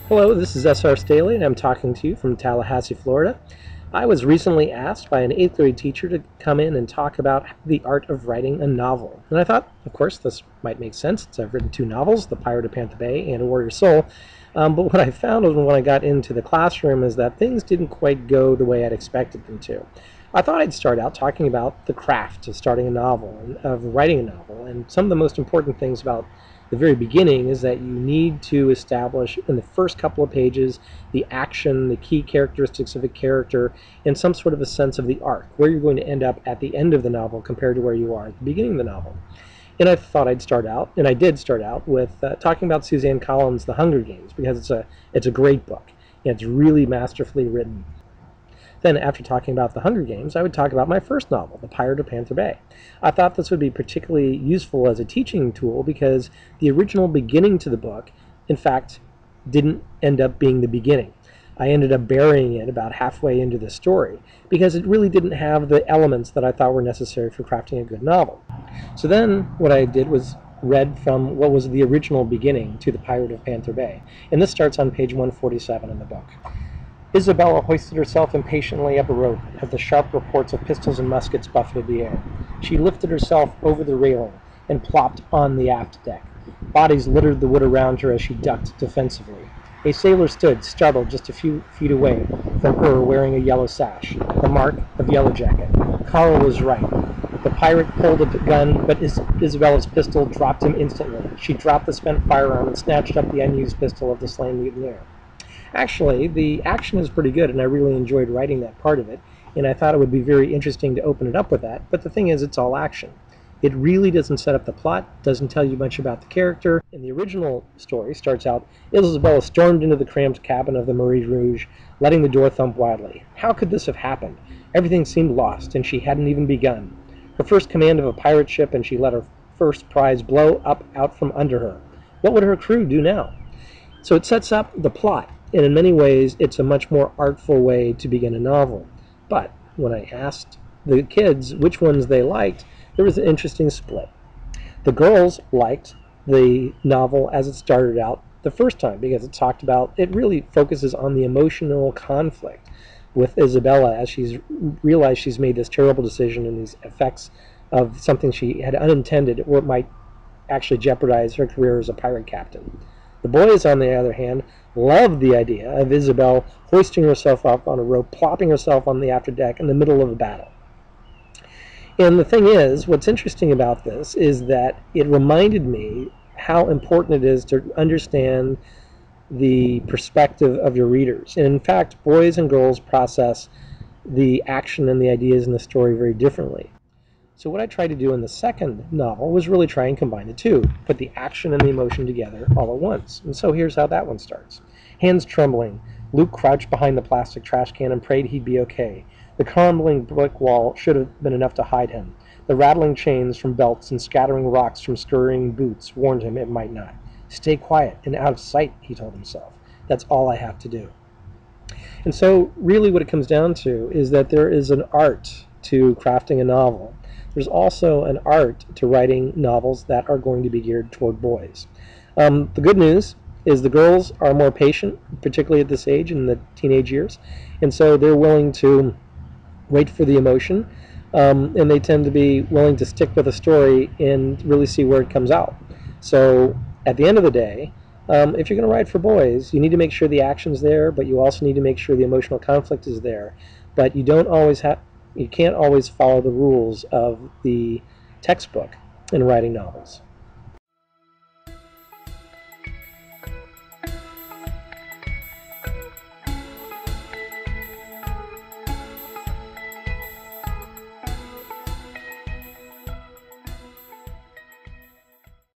Hello, this is SR Staley, and I'm talking to you from Tallahassee, Florida. I was recently asked by an 8th grade teacher to come in and talk about the art of writing a novel. And I thought, of course, this might make sense since I've written 2 novels, The Pirate of Panther Bay and Warrior Soul. But what I found when I got into the classroom is that things didn't quite go the way I'd expected them to. I thought I'd start out talking about the craft of starting a novel, of writing a novel, and some of the most important things about the very beginning is that you need to establish in the first couple of pages the action, the key characteristics of a character, and some sort of a sense of the arc, where you're going to end up at the end of the novel compared to where you are at the beginning of the novel. And I thought I'd start out, and I did start out, with talking about Suzanne Collins' The Hunger Games, because it's a great book, and it's really masterfully written. Then, after talking about The Hunger Games, I would talk about my first novel, The Pirate of Panther Bay. I thought this would be particularly useful as a teaching tool because the original beginning to the book, in fact, didn't end up being the beginning. I ended up burying it about halfway into the story because it really didn't have the elements that I thought were necessary for crafting a good novel. So then what I did was read from what was the original beginning to The Pirate of Panther Bay. And this starts on page 147 in the book. Isabella hoisted herself impatiently up a rope as the sharp reports of pistols and muskets buffeted the air. She lifted herself over the railing and plopped on the aft deck. Bodies littered the wood around her as she ducked defensively. A sailor stood, startled, just a few feet away from her, wearing a yellow sash, the mark of Yellow Jacket. Carl was right. The pirate pulled a gun, but Isabella's pistol dropped him instantly. She dropped the spent firearm and snatched up the unused pistol of the slain mutineer. Actually, the action is pretty good, and I really enjoyed writing that part of it, and I thought it would be very interesting to open it up with that, but the thing is, it's all action. It really doesn't set up the plot, doesn't tell you much about the character. And the original story starts out, Isabella stormed into the cramped cabin of the Marie Rouge, letting the door thump wildly. How could this have happened? Everything seemed lost, and she hadn't even begun. Her first command of a pirate ship, and she let her first prize blow up out from under her. What would her crew do now? So it sets up the plot, and in many ways it's a much more artful way to begin a novel. But when I asked the kids which ones they liked, there was an interesting split. The girls liked the novel as it started out the first time because it really focuses on the emotional conflict with Isabella as she's realized she's made this terrible decision and these effects of something she had unintended or might actually jeopardize her career as a pirate captain. The boys, on the other hand, loved the idea of Isabel hoisting herself up on a rope, plopping herself on the afterdeck in the middle of a battle. And the thing is, what's interesting about this is that it reminded me how important it is to understand the perspective of your readers. And in fact, boys and girls process the action and the ideas in the story very differently. So what I tried to do in the second novel was really try and combine the two, put the action and the emotion together all at once. And so here's how that one starts. Hands trembling, Luke crouched behind the plastic trash can and prayed he'd be okay. The crumbling brick wall should have been enough to hide him. The rattling chains from belts and scattering rocks from scurrying boots warned him it might not. Stay quiet and out of sight, he told himself. That's all I have to do. And so really what it comes down to is that there is an art to crafting a novel. There's also an art to writing novels that are going to be geared toward boys. The good news is the girls are more patient, particularly at this age in the teenage years, and so they're willing to wait for the emotion, and they tend to be willing to stick with a story and really see where it comes out. So at the end of the day, if you're going to write for boys, you need to make sure the action's there, but you also need to make sure the emotional conflict is there. But you can't always follow the rules of the textbook in writing novels.